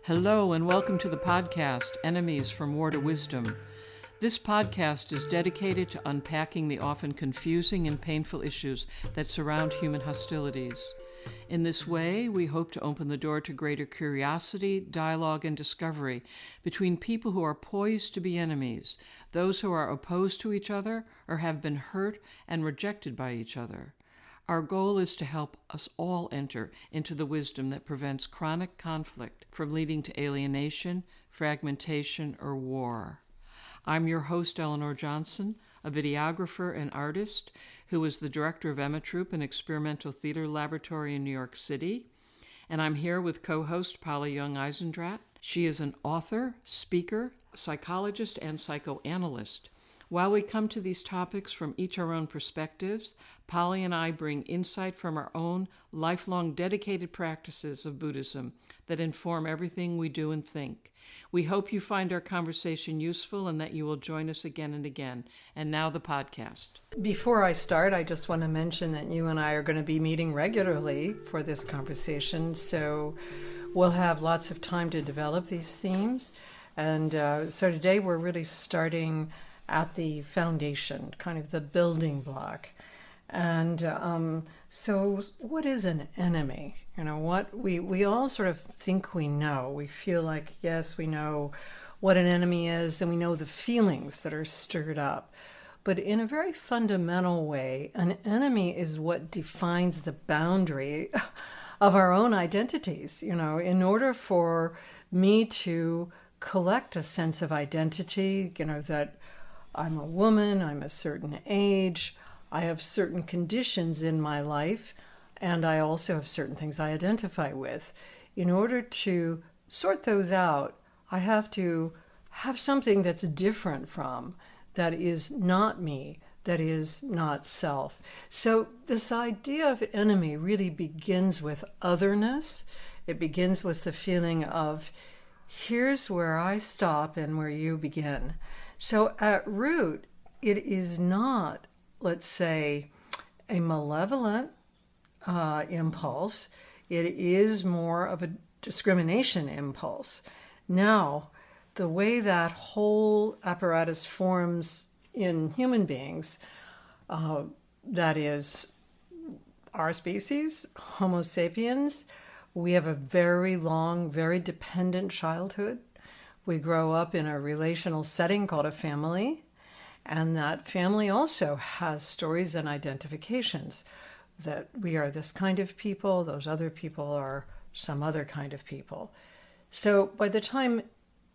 Hello and welcome to the podcast, Enemies from War to Wisdom. This podcast is dedicated to unpacking the often confusing and painful issues that surround human hostilities. In this way, we hope to open the door to greater curiosity, dialogue, and discovery between people who are poised to be enemies, those who are opposed to each other or have been hurt and rejected by each other. Our goal is to help us all enter into the wisdom that prevents chronic conflict from leading to alienation, fragmentation, or war. I'm your host, Eleanor Johnson, a videographer and artist who is the director of Emma Troupe, an experimental theater laboratory in New York City. And I'm here with co-host Polly Young-Eisendrath. She is an author, speaker, psychologist, and psychoanalyst. While we come to these topics from each our own perspectives, Polly and I bring insight from our own lifelong dedicated practices of Buddhism that inform everything we do and think. We hope you find our conversation useful and that you will join us again and again. And now the podcast. Before I start, I just want to mention that you and I are going to be meeting regularly for this conversation, so we'll have lots of time to develop these themes. And so today we're really starting at the foundation, kind of the building block. And so what is an enemy? You know, what we all sort of think we know. We feel like, yes, we know what an enemy is, and we know the feelings that are stirred up. But in a very fundamental way, an enemy is what defines the boundary of our own identities. You know, in order for me to collect a sense of identity, you know, that I'm a woman, I'm a certain age, I have certain conditions in my life, and I also have certain things I identify with. In order to sort those out, I have to have something that's different from, that is not me, that is not self. So this idea of enemy really begins with otherness. It begins with the feeling of, here's where I stop and where you begin. So at root, it is not, let's say, a malevolent impulse. It is more of a discrimination impulse. Now, the way that whole apparatus forms in human beings, that is our species, Homo sapiens, we have a very long, very dependent childhood. We grow up in a relational setting called a family, and that family also has stories and identifications that we are this kind of people, those other people are some other kind of people. So by the time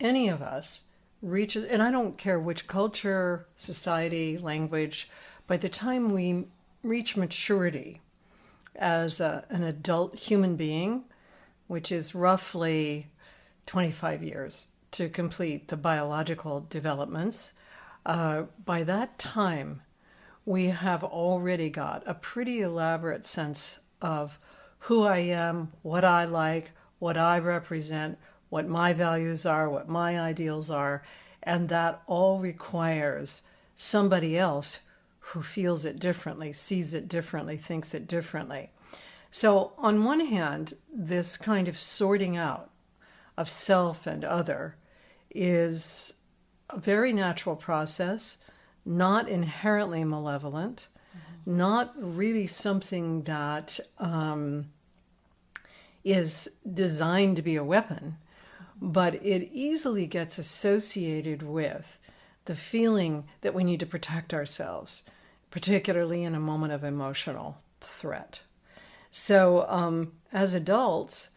any of us reaches, and I don't care which culture, society, language, by the time we reach maturity as an adult human being, which is roughly 25 years, to complete the biological developments, by that time, we have already got a pretty elaborate sense of who I am, what I like, what I represent, what my values are, what my ideals are, and that all requires somebody else who feels it differently, sees it differently, thinks it differently. So on one hand, this kind of sorting out of self and other is a very natural process, not inherently malevolent, not really something that is designed to be a weapon, but it easily gets associated with the feeling that we need to protect ourselves, particularly in a moment of emotional threat. So as adults,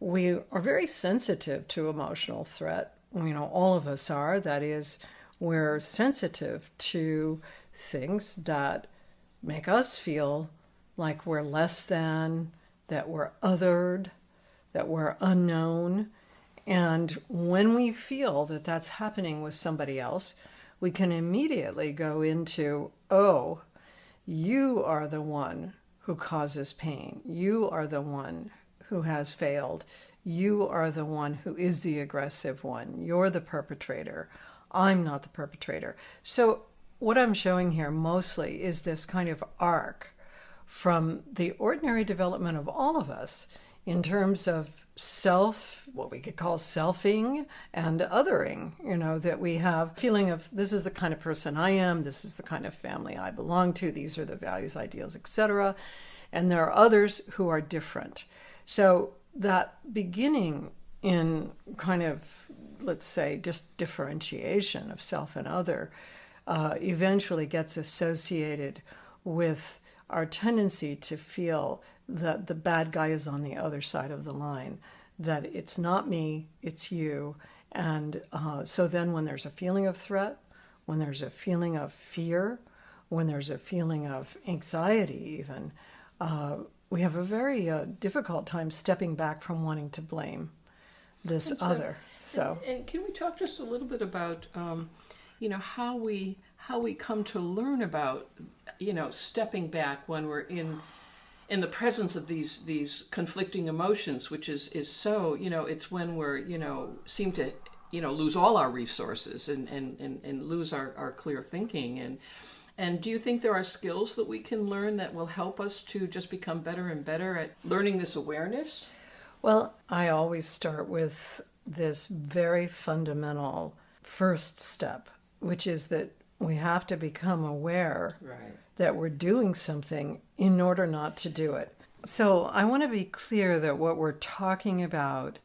we are very sensitive to emotional threat. You know, all of us are. That is, we're sensitive to things that make us feel like we're less than, that we're othered, that we're unknown. And when we feel that that's happening with somebody else, we can immediately go into, oh, you are the one who causes pain. You are the one who has failed. You are the one who is the aggressive one. You're the perpetrator. I'm not the perpetrator. So what I'm showing here mostly is this kind of arc from the ordinary development of all of us in terms of what we could call selfing and othering, that we have feeling of this is the kind of person I am, this is the kind of family I belong to, these are the values, ideals, etc. And there are others who are different. So that beginning in kind of, let's say, just differentiation of self and other eventually gets associated with our tendency to feel that the bad guy is on the other side of the line, that it's not me, it's you. And so then when there's a feeling of threat, when there's a feeling of fear, when there's a feeling of anxiety even, we have a very difficult time stepping back from wanting to blame this other. And can we talk just a little bit about, how we come to learn about, stepping back when we're in the presence of these conflicting emotions, which is so, it's when we're, seem to, lose all our resources and lose our clear thinking. And do you think there are skills that we can learn that will help us to just become better and better at learning this awareness? Well, I always start with this very fundamental first step, which is that we have to become aware that we're doing something in order not to do it. So I want to be clear that what we're talking about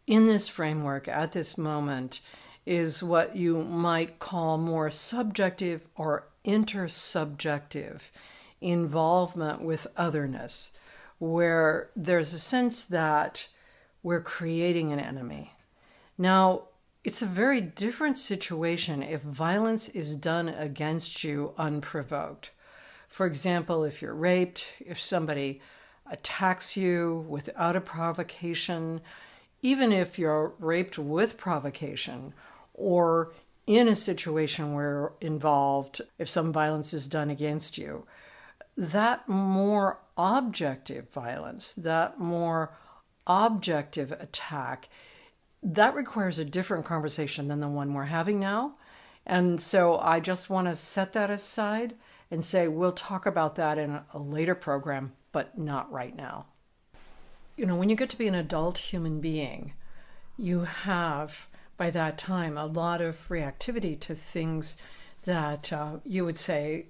in this framework at this moment is what you might call more subjective or intersubjective involvement with otherness, where there's a sense that we're creating an enemy. Now, it's a very different situation if violence is done against you unprovoked. For example, if you're raped, if somebody attacks you without a provocation, even if you're raped with provocation, or in a situation where involved, if some violence is done against you, that more objective violence, that more objective attack, that requires a different conversation than the one we're having now. And so I just want to set that aside and say we'll talk about that in a later program, but not right now. When you get to be an adult human being, you have, by that time, a lot of reactivity to things that you would say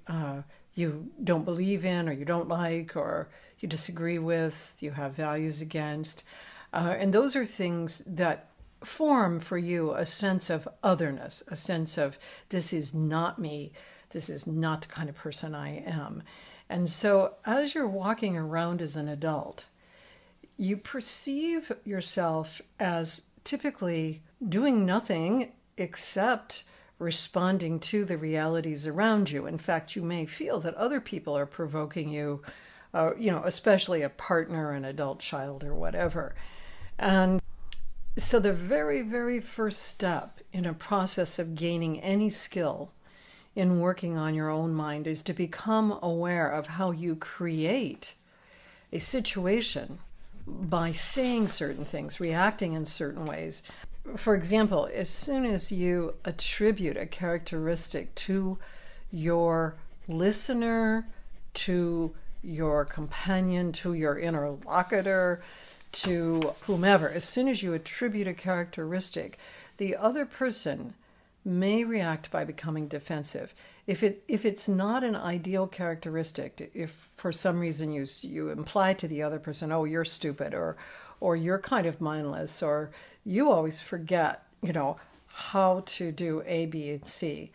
you don't believe in, or you don't like, or you disagree with, you have values against. And those are things that form for you a sense of otherness, a sense of this is not me, this is not the kind of person I am. And so as you're walking around as an adult, you perceive yourself as typically doing nothing except responding to the realities around you. In fact, you may feel that other people are provoking you, especially a partner, an adult child, or whatever. And so the very, very first step in a process of gaining any skill in working on your own mind is to become aware of how you create a situation by saying certain things, reacting in certain ways. For example, as soon as you attribute a characteristic to your listener, to your companion, to your interlocutor, to whomever, as soon as you attribute a characteristic, the other person may react by becoming defensive. If it's not an ideal characteristic, if for some reason you imply to the other person, oh, you're stupid, or you're kind of mindless, or you always forget, how to do A, B, and C.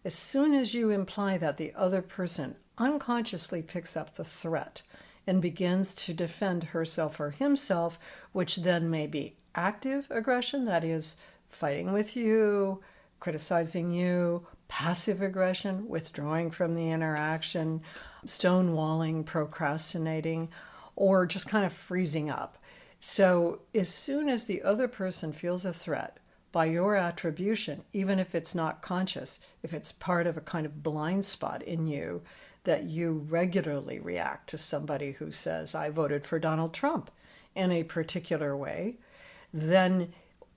As soon as you imply that, the other person unconsciously picks up the threat and begins to defend herself or himself, which then may be active aggression, that is, fighting with you, criticizing you, passive aggression, withdrawing from the interaction, stonewalling, procrastinating, or just kind of freezing up. So as soon as the other person feels a threat by your attribution, even if it's not conscious, if it's part of a kind of blind spot in you, that you regularly react to somebody who says, I voted for Donald Trump in a particular way, then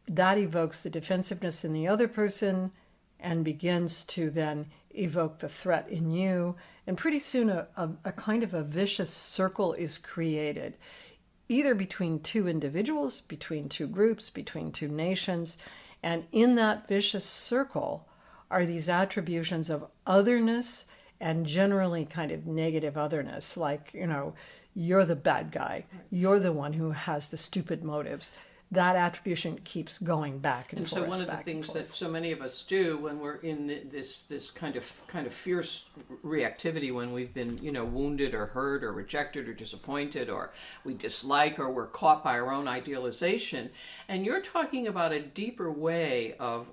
that evokes the defensiveness in the other person and begins to then evoke the threat in you. And pretty soon a kind of a vicious circle is created. either between two individuals, between two groups, between two nations. And in that vicious circle are these attributions of otherness and generally kind of negative otherness, like, you're the bad guy. You're the one who has the stupid motives. That attribution keeps going back and forth. And so one of the things that so many of us do when we're in this kind of fierce reactivity, when we've been wounded or hurt or rejected or disappointed, or we dislike, or we're caught by our own idealization, and you're talking about a deeper way of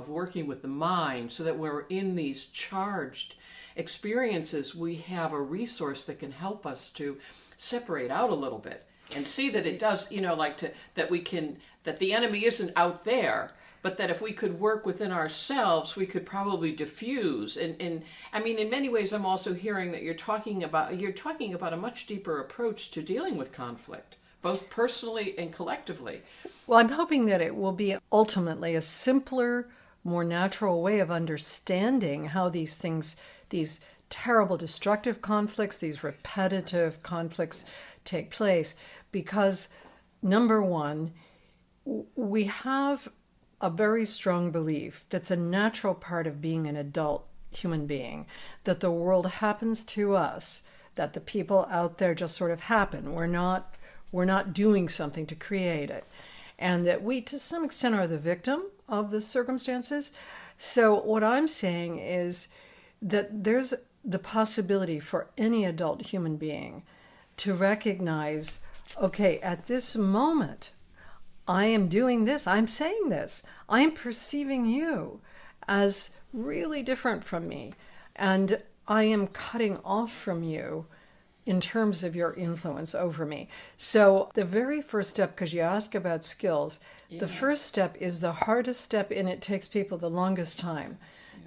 working with the mind, so that when we're in these charged experiences, we have a resource that can help us to separate out a little bit and see that it does, that the enemy isn't out there, but that if we could work within ourselves, we could probably diffuse. And I mean, in many ways, I'm also hearing that you're talking about a much deeper approach to dealing with conflict, both personally and collectively. Well, I'm hoping that it will be ultimately a simpler, more natural way of understanding how these things, these terrible destructive conflicts, these repetitive conflicts take place. Because, number one, we have a very strong belief that's a natural part of being an adult human being, that the world happens to us, that the people out there just sort of happen. We're not doing something to create it. And that we, to some extent, are the victim of the circumstances. So what I'm saying is that there's the possibility for any adult human being to recognize, okay, at this moment, I am doing this, I'm saying this, I'm perceiving you as really different from me, and I am cutting off from you in terms of your influence over me. So the very first step, because you ask about skills, the first step is the hardest step, and it takes people the longest time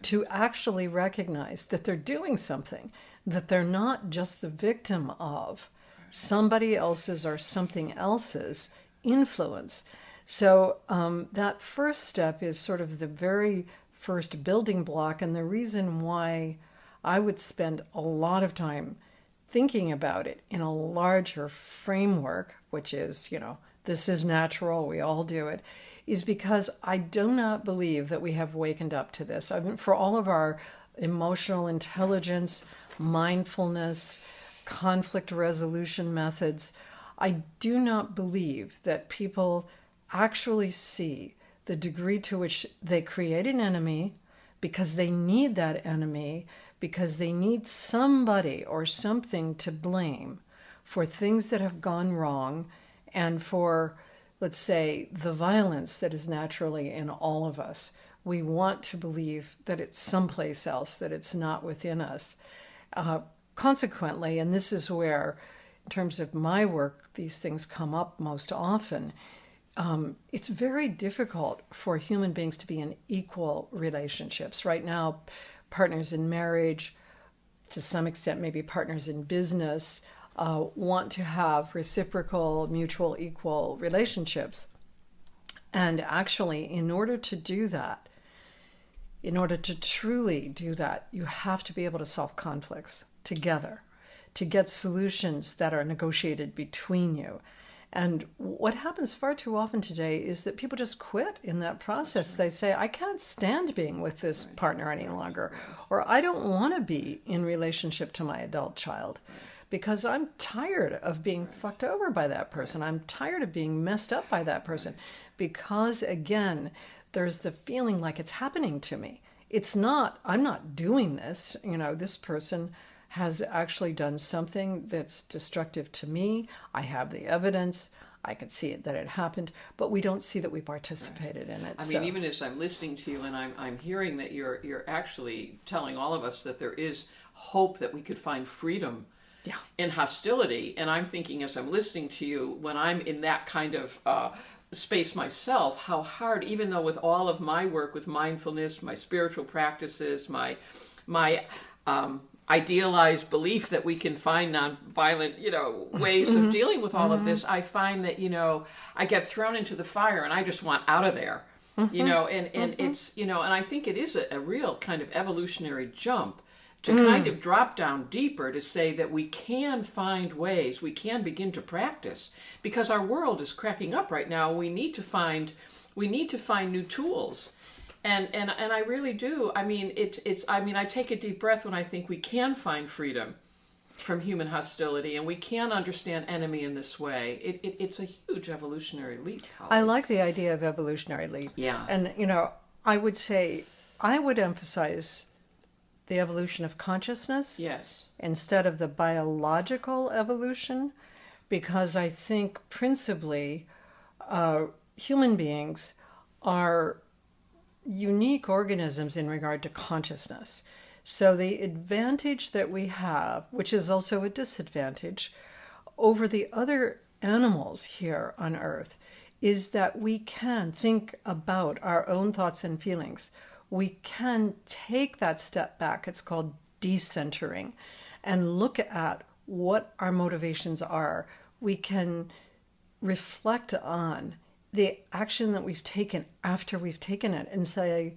to actually recognize that they're doing something, that they're not just the victim of somebody else's or something else's influence. So that first step is sort of the very first building block, and the reason why I would spend a lot of time thinking about it in a larger framework, which is, this is natural, we all do it, is because I do not believe that we have wakened up to this. I mean, for all of our emotional intelligence, mindfulness, conflict resolution methods, I do not believe that people actually see the degree to which they create an enemy because they need that enemy, because they need somebody or something to blame for things that have gone wrong and for, let's say, the violence that is naturally in all of us. We want to believe that it's someplace else, that it's not within us. Consequently, and this is where, in terms of my work, these things come up most often, it's very difficult for human beings to be in equal relationships. Right now, partners in marriage, to some extent maybe partners in business, want to have reciprocal, mutual, equal relationships. And actually, in order to do that, in order to truly do that, you have to be able to solve conflicts together, to get solutions that are negotiated between you. And what happens far too often today is that people just quit in that process. They say, I can't stand being with this partner any longer, or I don't want to be in relationship to my adult child because I'm tired of being fucked over by that person. I'm tired of being messed up by that person because, again, there's the feeling like it's happening to me. It's not, I'm not doing this. This person has actually done something that's destructive to me. I have the evidence. I can see it, that it happened, but we don't see that we participated in it. I mean, even as I'm listening to you and I'm hearing that you're actually telling all of us that there is hope that we could find freedom in hostility. And I'm thinking as I'm listening to you, when I'm in that kind of space myself, how hard, even though with all of my work with mindfulness, my spiritual practices, my idealized belief that we can find nonviolent, ways of dealing with all of this, I find that, I get thrown into the fire and I just want out of there, and it's, and I think it is a real kind of evolutionary jump to kind of drop down deeper to say that we can find ways, we can begin to practice, because our world is cracking up right now. We need to find new tools. And I really do. I mean, I take a deep breath when I think we can find freedom from human hostility, and we can understand enemy in this way. It's a huge evolutionary leap. Holly. I like the idea of evolutionary leap. Yeah. And, I would emphasize the evolution of consciousness. Yes. Instead of the biological evolution, because I think principally human beings are unique organisms in regard to consciousness. So the advantage that we have, which is also a disadvantage, over the other animals here on Earth, is that we can think about our own thoughts and feelings. We can take that step back, it's called decentering, and look at what our motivations are. We can reflect on the action that we've taken after we've taken it and say,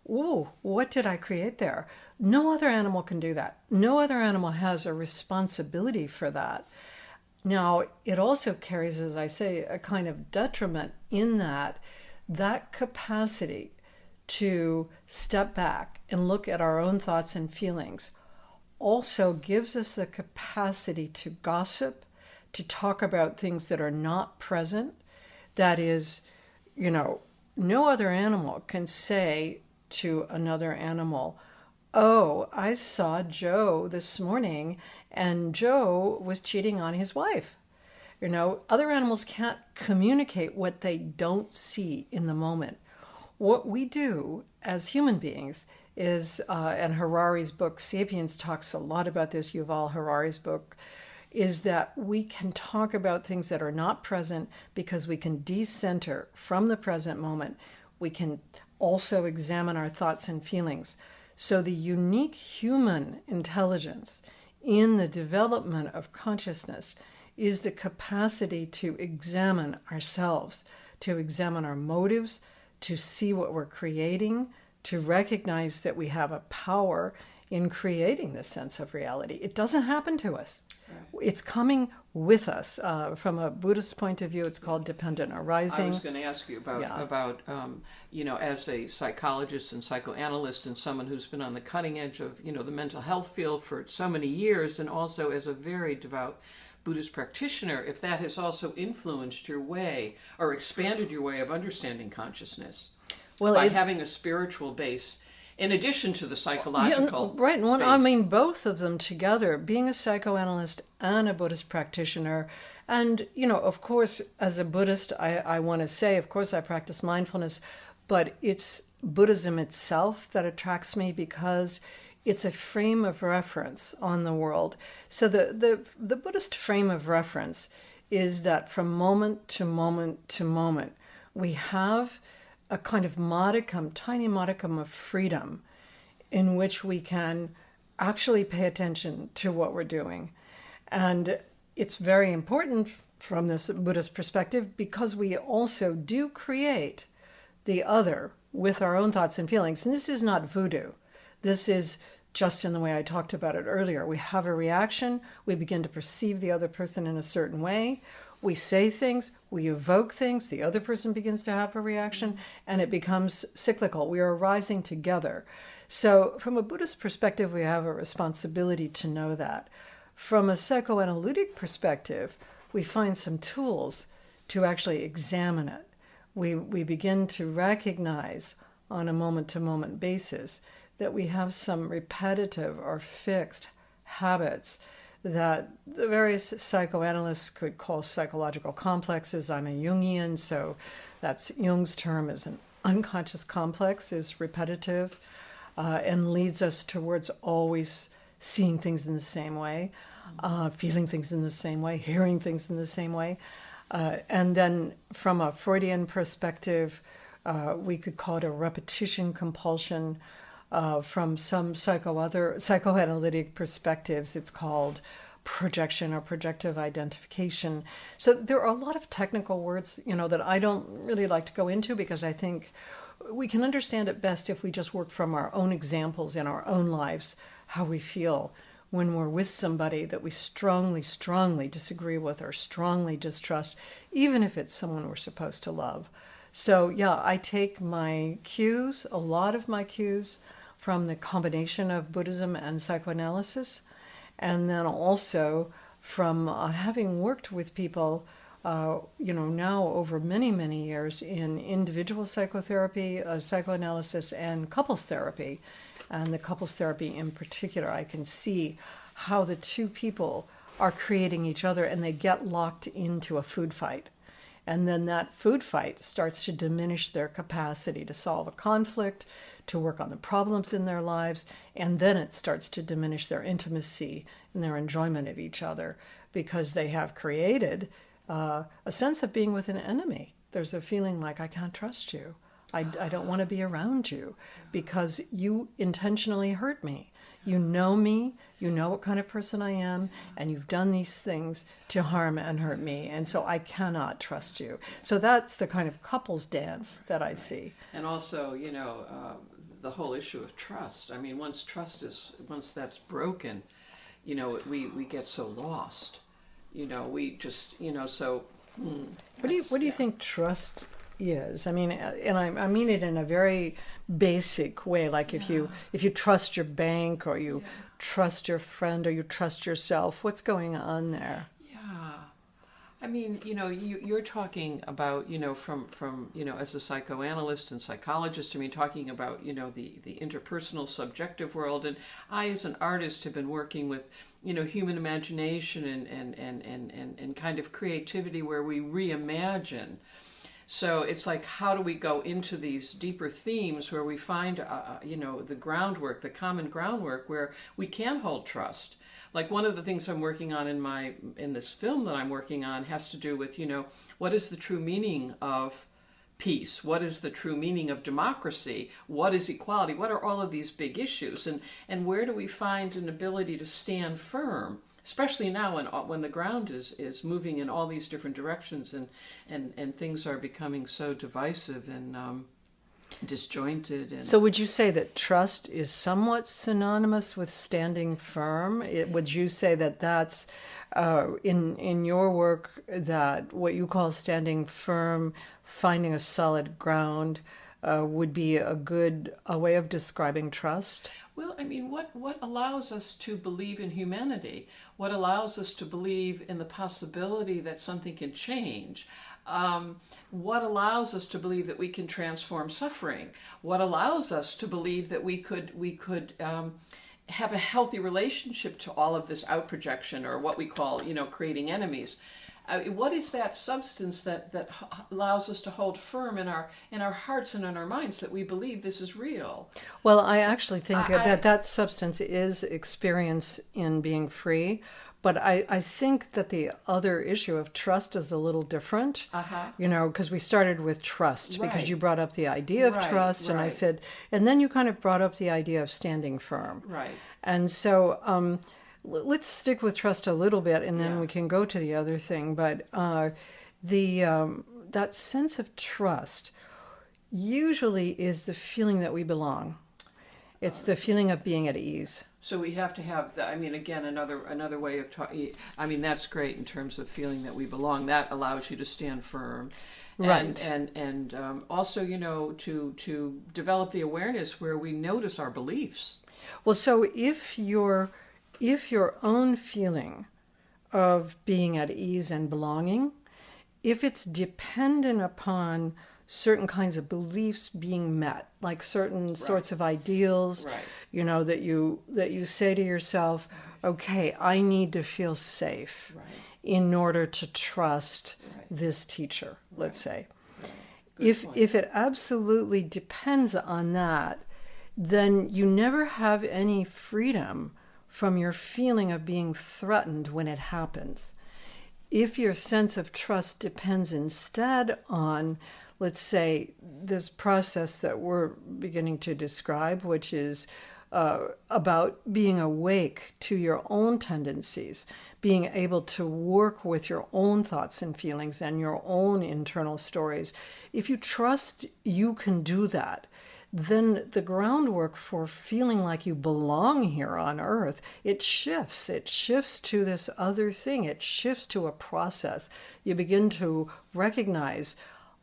whoa, what did I create there? No other animal can do that. No other animal has a responsibility for that. Now, it also carries, as I say, a kind of detriment in that capacity to step back and look at our own thoughts and feelings also gives us the capacity to gossip, to talk about things that are not present. That is, no other animal can say to another animal, oh, I saw Joe this morning and Joe was cheating on his wife. Other animals can't communicate what they don't see in the moment. What we do as human beings is, and Harari's book, Sapiens, talks a lot about this, Yuval Harari's book, is that we can talk about things that are not present because we can decenter from the present moment. We can also examine our thoughts and feelings. So the unique human intelligence in the development of consciousness is the capacity to examine ourselves, to examine our motives, to see what we're creating, to recognize that we have a power in creating this sense of reality. It doesn't happen to us. Right. It's coming with us. From a Buddhist point of view, it's called dependent arising. I was going to ask you about as a psychologist and psychoanalyst and someone who's been on the cutting edge of, the mental health field for so many years, and also as a very devout Buddhist practitioner, if that has also influenced your way or expanded your way of understanding consciousness by having a spiritual base in addition to the psychological right. Well, base. I mean, both of them together, being a psychoanalyst and a Buddhist practitioner. And, of course, as a Buddhist, I want to say, of course, I practice mindfulness, but it's Buddhism itself that attracts me because it's a frame of reference on the world. So the Buddhist frame of reference is that from moment to moment to moment, we have a kind of tiny modicum of freedom in which we can actually pay attention to what we're doing. And it's very important from this Buddhist perspective because we also do create the other with our own thoughts and feelings. And this is not voodoo. This is just in the way I talked about it earlier. We have a reaction. We begin to perceive the other person in a certain way. We say things, we evoke things, the other person begins to have a reaction, and it becomes cyclical. We are arising together. So from a Buddhist perspective, we have a responsibility to know that. From a psychoanalytic perspective, we find some tools to actually examine it. We begin to recognize on a moment-to-moment basis that we have some repetitive or fixed habits that the various psychoanalysts could call psychological complexes. I'm a Jungian, so that's Jung's term is an unconscious complex, is repetitive, and leads us towards always seeing things in the same way, feeling things in the same way, hearing things in the same way. And then from a Freudian perspective, we could call it a repetition compulsion. From some psychoanalytic perspectives, it's called projection or projective identification. So there are a lot of technical words, that I don't really like to go into because I think we can understand it best if we just work from our own examples in our own lives how we feel when we're with somebody that we strongly, strongly disagree with or strongly distrust, even if it's someone we're supposed to love. So yeah, I take my cues, a lot of my cues, from the combination of Buddhism and psychoanalysis, and then also from having worked with people, now over many, many years in individual psychotherapy, psychoanalysis, and couples therapy. And the couples therapy in particular, I can see how the two people are creating each other and they get locked into a food fight. And then that food fight starts to diminish their capacity to solve a conflict, to work on the problems in their lives, and then it starts to diminish their intimacy and their enjoyment of each other because they have created a sense of being with an enemy. There's a feeling like, I can't trust you. I don't want to be around you because you intentionally hurt me. You know me, you know what kind of person I am, and you've done these things to harm and hurt me, and so I cannot trust you. So that's the kind of couples dance that I see. And also, the whole issue of trust. I mean, once that's broken, we get so lost. We just, so... What do you think trust is? I mean, and I mean it in a very basic way, like if you trust your bank or you trust your friend or you trust yourself, what's going on there? I mean, you're talking about, from as a psychoanalyst and psychologist, I mean, talking about, the interpersonal subjective world. And I, as an artist, have been working with, human imagination and kind of creativity where we reimagine. So it's like, how do we go into these deeper themes where we find, the groundwork, the common groundwork where we can hold trust? Like one of the things I'm working on in this film that I'm working on has to do with, what is the true meaning of peace? What is the true meaning of democracy? What is equality? What are all of these big issues? And where do we find an ability to stand firm? Especially now when the ground is moving in all these different directions and things are becoming so divisive and disjointed. So would you say that trust is somewhat synonymous with standing firm? Would you say that that's in your work, that what you call standing firm, finding a solid ground, would be a way of describing trust? Well, I mean, what allows us to believe in humanity? What allows us to believe in the possibility that something can change? What allows us to believe that we can transform suffering? What allows us to believe that we could have a healthy relationship to all of this outprojection, or what we call, creating enemies? What is that substance that allows us to hold firm in our hearts and in our minds that we believe this is real? Well, I actually think that substance is experience in being free. But I think that the other issue of trust is a little different, because we started with trust, because you brought up the idea of trust, and I said, and then you kind of brought up the idea of standing firm. Right. And so let's stick with trust a little bit, and then we can go to the other thing. But that sense of trust usually is the feeling that we belong. It's the feeling of being at ease. So we have to have, again, another way of talking. I mean, that's great in terms of feeling that we belong. That allows you to stand firm. Right. And also, to develop the awareness where we notice our beliefs. Well, so if your own feeling of being at ease and belonging, if it's dependent upon certain kinds of beliefs being met, like certain sorts of ideals, that you say to yourself, okay, I need to feel safe in order to trust this teacher, let's say. If it absolutely depends on that, then you never have any freedom from your feeling of being threatened when it happens. If your sense of trust depends instead on, let's say, this process that we're beginning to describe, which is about being awake to your own tendencies, being able to work with your own thoughts and feelings and your own internal stories. If you trust you can do that, then the groundwork for feeling like you belong here on earth, it shifts. It shifts to this other thing. It shifts to a process. You begin to recognize,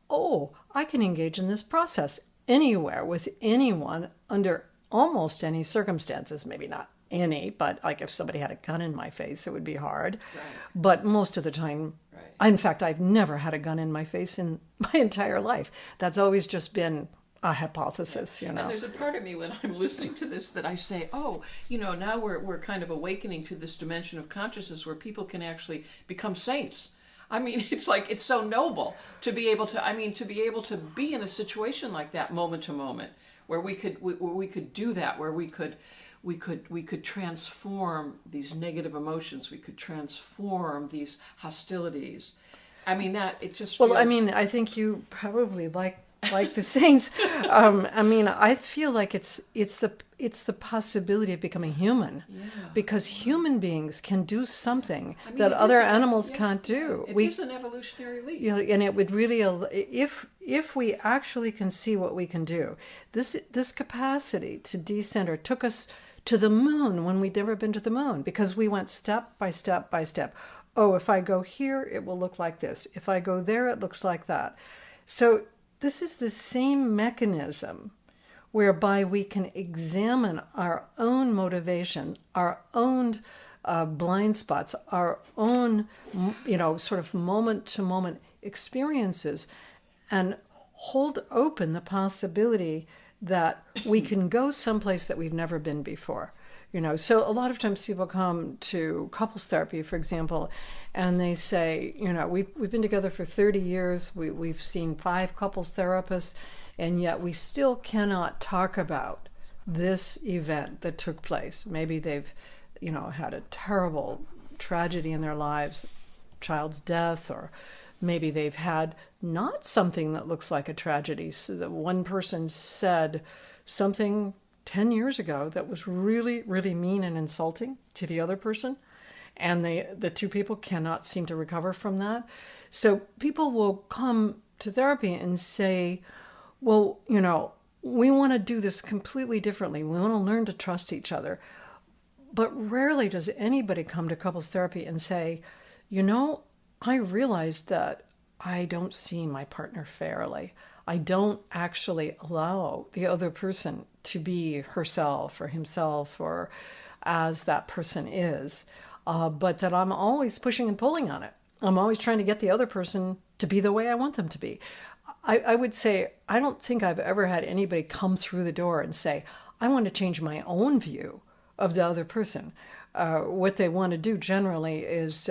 oh, I can engage in this process anywhere with anyone under almost any circumstances. Maybe not any, but like if somebody had a gun in my face, it would be hard. Right. But most of the time, in fact, I've never had a gun in my face in my entire life. That's always just been a hypothesis, you know. And there's a part of me when I'm listening to this that I say, oh, you know, now we're kind of awakening to this dimension of consciousness where people can actually become saints. I mean, it's like, it's so noble to be able to be in a situation like that moment to moment, where we could do that, where we could transform these negative emotions, we could transform these hostilities. I mean, that it just feels... Well, I mean, I think you probably like the saints. I mean, I feel like it's the possibility of becoming human, because human beings can do something that other animals can't do. It is an evolutionary leap. You know, and it would really, if we actually can see what we can do, this capacity to decenter took us to the moon when we'd never been to the moon, because we went step by step by step. Oh, if I go here, it will look like this. If I go there, it looks like that. So this is the same mechanism whereby we can examine our own motivation, our own blind spots, our own, you know, sort of moment-to-moment experiences, and hold open the possibility that we can go someplace that we've never been before. You know, so a lot of times people come to couples therapy, for example, and they say, you know, we've been together for 30 years, we've seen 5 couples therapists, and yet we still cannot talk about this event that took place. Maybe they've, you know, had a terrible tragedy in their lives, child's death, or maybe they've had not something that looks like a tragedy. So that one person said something 10 years ago that was really, really mean and insulting to the other person, and the two people cannot seem to recover from that. So people will come to therapy and say, well, you know, we want to do this completely differently. We want to learn to trust each other. But rarely does anybody come to couples therapy and say, you know, I realized that I don't see my partner fairly. I don't actually allow the other person to be herself or himself or as that person is, but that I'm always pushing and pulling on it. I'm always trying to get the other person to be the way I want them to be. I would say, I don't think I've ever had anybody come through the door and say, I want to change my own view of the other person. What they want to do generally is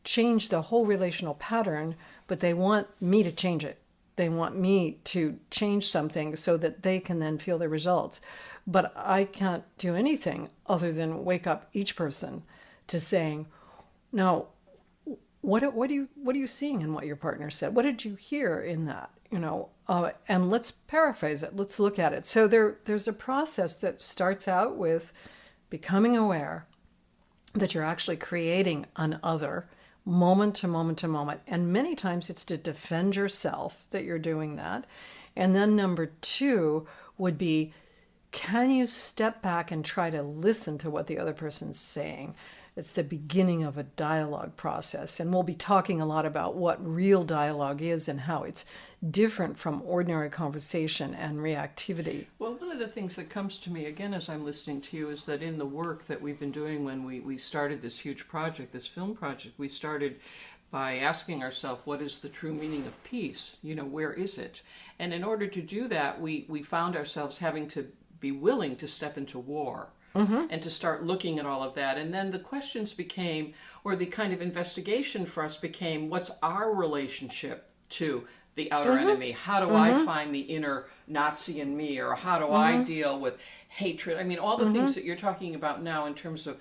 change the whole relational pattern, but they want me to change it. They want me to change something so that they can then feel the results. But I can't do anything other than wake up each person to saying, no, what are you seeing in what your partner said? What did you hear in that? You know, and let's paraphrase it. Let's look at it. So there's a process that starts out with becoming aware that you're actually creating an other, moment to moment to moment. And many times it's to defend yourself that you're doing that. And then number 2 would be, can you step back and try to listen to what the other person's saying? It's the beginning of a dialogue process. And we'll be talking a lot about what real dialogue is and how it's different from ordinary conversation and reactivity. Well, one of the things that comes to me, again, as I'm listening to you, is that in the work that we've been doing when we started this huge project, this film project, we started by asking ourselves, what is the true meaning of peace? You know, where is it? And in order to do that, we found ourselves having to be willing to step into war. Mm-hmm. And to start looking at all of that. And then the questions became, or the kind of investigation for us became, what's our relationship to the outer enemy? How do I find the inner Nazi in me? Or how do I deal with hatred? I mean, all the things that you're talking about now in terms of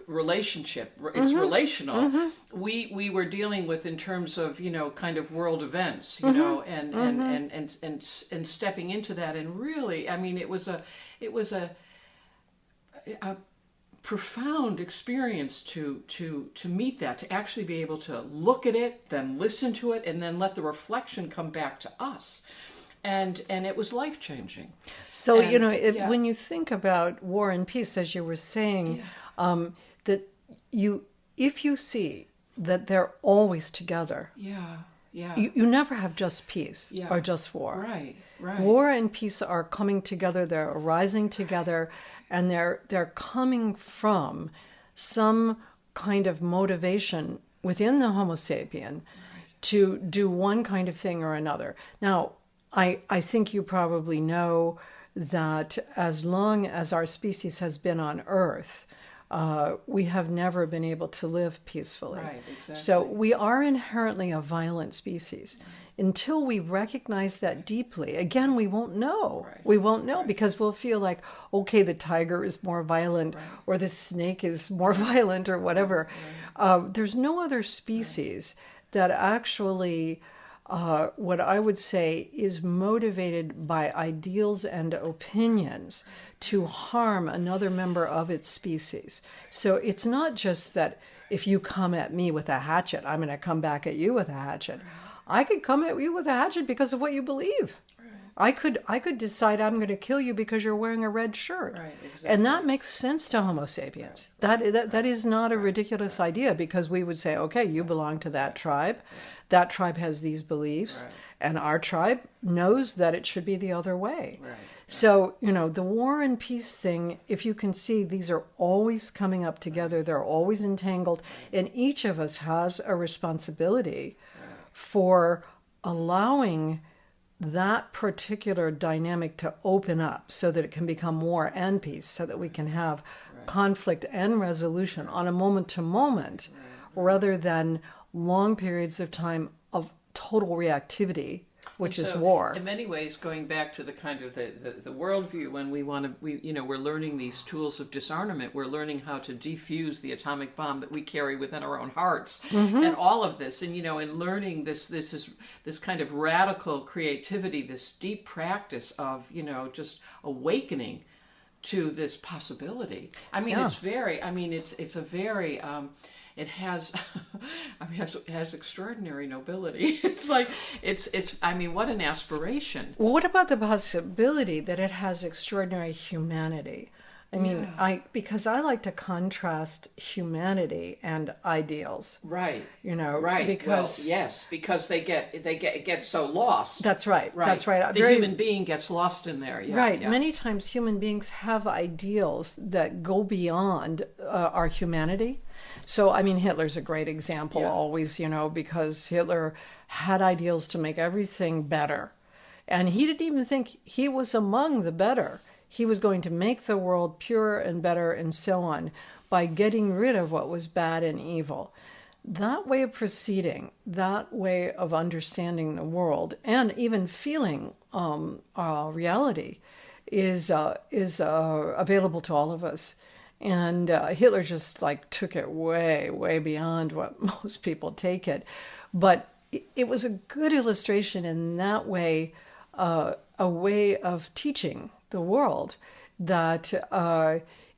relationship, it's relational. We were dealing with in terms of, you know, kind of world events, you know, and stepping into that. And really, I mean, it was a profound experience to meet that, to actually be able to look at it, then listen to it, and then let the reflection come back to us. and it was life-changing. So, And, when you think about war and peace, as you were saying, that if you see that they're always together, you never have just peace or just war. Right. War and peace are coming together, they're arising together, and they're coming from some kind of motivation within the Homo sapien to do one kind of thing or another. Now, I think you probably know that as long as our species has been on Earth, we have never been able to live peacefully. Right, exactly. So we are inherently a violent species. Until we recognize that deeply, again, we won't know. Right. We won't know because we'll feel like, okay, the tiger is more violent or the snake is more violent or whatever. There's no other species that actually, what I would say, is motivated by ideals and opinions to harm another member of its species. So it's not just that if you come at me with a hatchet, I'm going to come back at you with a hatchet. I could come at you with a hatchet because of what you believe. I could decide I'm going to kill you because you're wearing a red shirt. Right, exactly. And that makes sense to Homo sapiens. That is not a ridiculous idea, because we would say, okay, you belong to that tribe. That tribe has these beliefs, and our tribe knows that it should be the other way. Right. So, the war and peace thing, if you can see, these are always coming up together. They're always entangled. And each of us has a responsibility for allowing that particular dynamic to open up so that it can become war and peace, so that we can have conflict and resolution on a moment to moment rather than long periods of time of total reactivity, which is war. In many ways, going back to the kind of the worldview, when we're learning these tools of disarmament, we're learning how to defuse the atomic bomb that we carry within our own hearts, and all of this, and in learning this kind of radical creativity, this deep practice of just awakening to this possibility. I mean, it's very. I mean, it's a very. It has, it has extraordinary nobility. It's like, I mean, what an aspiration. Well, what about the possibility that it has extraordinary humanity? I mean, because I like to contrast humanity and ideals. Right. Right. Because because it gets so lost. That's right. That's right. The human being gets lost in there. Yeah, right. Yeah. Many times human beings have ideals that go beyond our humanity. So, I mean, Hitler's a great example always, because Hitler had ideals to make everything better. And he didn't even think he was among the better. He was going to make the world purer and better and so on by getting rid of what was bad and evil. That way of proceeding, that way of understanding the world and even feeling reality is available to all of us. And Hitler just took it way, way beyond what most people take it. But it was a good illustration in that way, a way of teaching the world that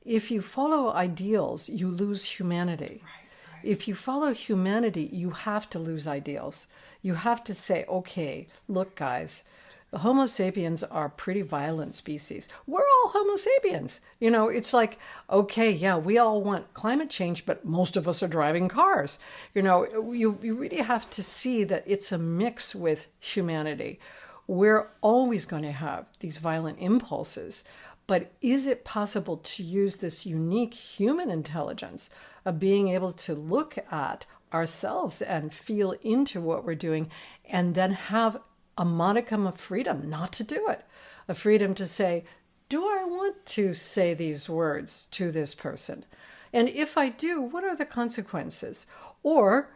if you follow ideals, you lose humanity. Right. If you follow humanity, you have to lose ideals. You have to say, okay, look, guys, the Homo sapiens are a pretty violent species. We're all Homo sapiens. It's like, okay, yeah, we all want climate change, but most of us are driving cars. You really have to see that it's a mix with humanity. We're always going to have these violent impulses, but is it possible to use this unique human intelligence of being able to look at ourselves and feel into what we're doing and then have a modicum of freedom not to do it, a freedom to say, do I want to say these words to this person? And if I do, what are the consequences? Or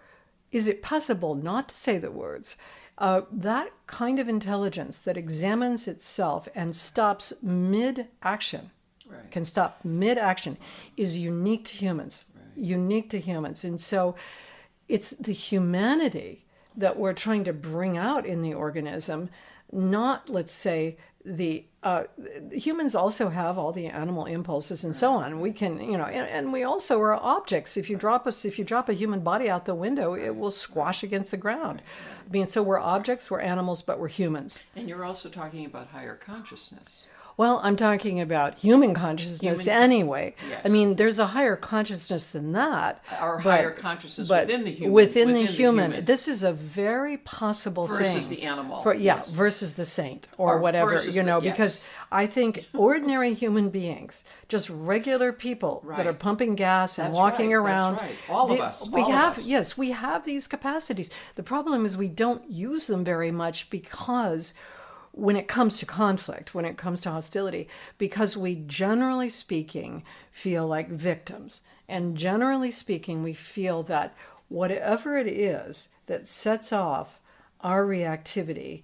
is it possible not to say the words? That kind of intelligence that examines itself and stops mid-action, can stop mid-action, is unique to humans, unique to humans. And so it's the humanity that we're trying to bring out in the organism, not, let's say, the humans also have all the animal impulses and so on. We can, and we also are objects. If you drop a human body out the window, it will squash against the ground. I mean, so we're objects, we're animals, but we're humans. And you're also talking about higher consciousness. Well, I'm talking about human consciousness anyway. Yes. I mean, there's a higher consciousness than that. Or higher consciousness within the human. Within the human. This is a very possible thing. Versus the animal. Versus the saint or whatever, because I think ordinary human beings, just regular people that are pumping gas and walking around. That's right. All of us. We have these capacities. The problem is we don't use them very much because when it comes to conflict, when it comes to hostility, because we, generally speaking, feel like victims. And generally speaking, we feel that whatever it is that sets off our reactivity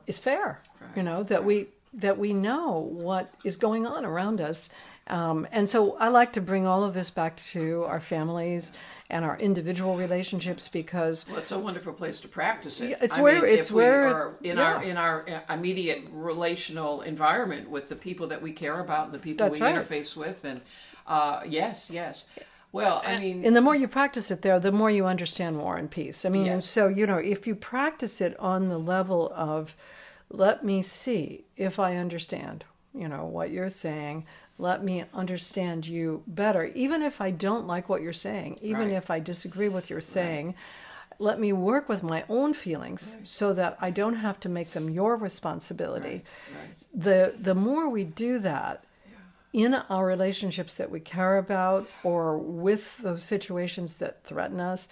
is fair, that we know what is going on around us. And so I like to bring all of this back to our families and our individual relationships, because it's a wonderful place to practice it. We are in our immediate relational environment with the people that we care about and the people interface with, and yes. Well, and the more you practice it there, the more you understand War and Peace. So if you practice it on the level of, let me see if I understand, what you're saying. Let me understand you better, even if I don't like what you're saying, even if I disagree with your saying. Let me work with my own feelings so that I don't have to make them your responsibility. The more we do that in our relationships that we care about, or with those situations that threaten us,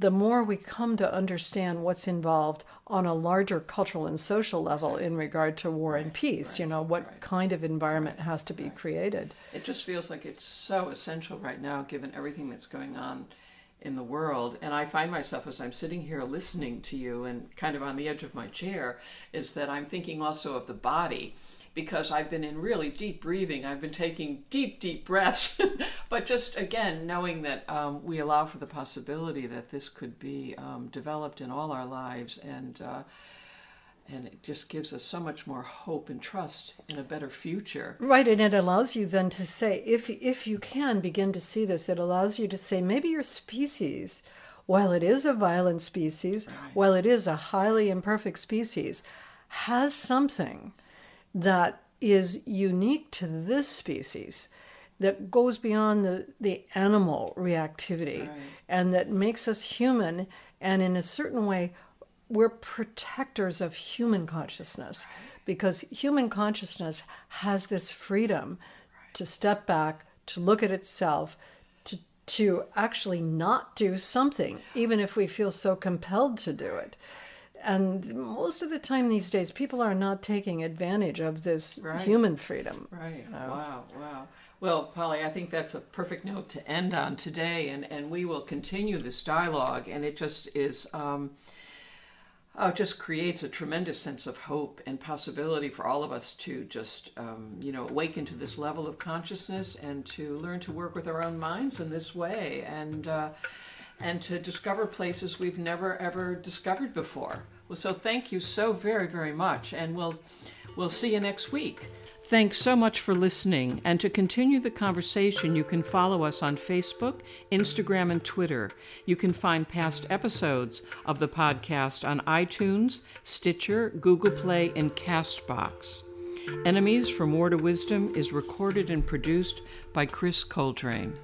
the more we come to understand what's involved on a larger cultural and social level in regard to war and peace, what kind of environment has to be created. It just feels like it's so essential right now, given everything that's going on in the world. And I find myself, as I'm sitting here listening to you and kind of on the edge of my chair, is that I'm thinking also of the body. Because I've been in really deep breathing. I've been taking deep breaths. But just, again, knowing that we allow for the possibility that this could be developed in all our lives. And it just gives us so much more hope and trust in a better future. Right, and it allows you then to say, if you can begin to see this, it allows you to say, maybe your species, while it is a violent species, while it is a highly imperfect species, has something that is unique to this species, that goes beyond the animal reactivity, and that makes us human. And in a certain way, we're protectors of human consciousness, because human consciousness has this freedom to step back, to look at itself, to actually not do something, even if we feel so compelled to do it. And most of the time these days, people are not taking advantage of this human freedom. Right. Wow. Well, Polly, I think that's a perfect note to end on today, and we will continue this dialogue, and it just is, just creates a tremendous sense of hope and possibility for all of us to just, awaken to this level of consciousness and to learn to work with our own minds in this way, and to discover places we've never ever discovered before. Well, so thank you so very, very much, and we'll see you next week. Thanks so much for listening, and to continue the conversation, you can follow us on Facebook, Instagram, and Twitter. You can find past episodes of the podcast on iTunes, Stitcher, Google Play, and Castbox. Enemies from War to Wisdom is recorded and produced by Chris Coltrane.